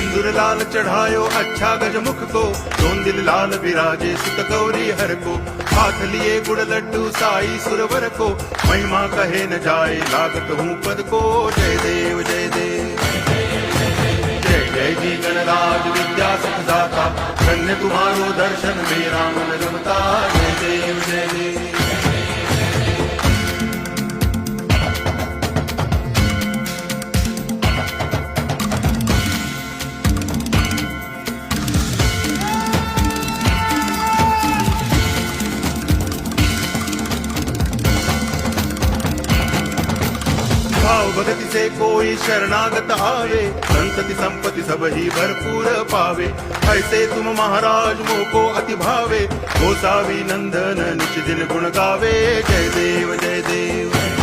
सिंदूर लाल चढ़ायो अच्छा गजमुख को, दोन दिल लाल विराजे सुत गौरी हर को। हाथ लिए गुड़ लड्डू साई सुरवर को, महिमा कहे न जाए लागत हूँ पद को। जय देव जय देव जय जय जी गणराज विद्या सुख दाता, धन्य तुम्हारो दर्शन मेरा मन रमता। जय देव जय देव भाव भगति से कोई शरणागत आवे, संतति संपत्ति सब ही भरपूर पावे। ऐसे तुम महाराज मोको अति भावे, गोसावी नंदन निच दिन गुण गावे। जय देव जय देव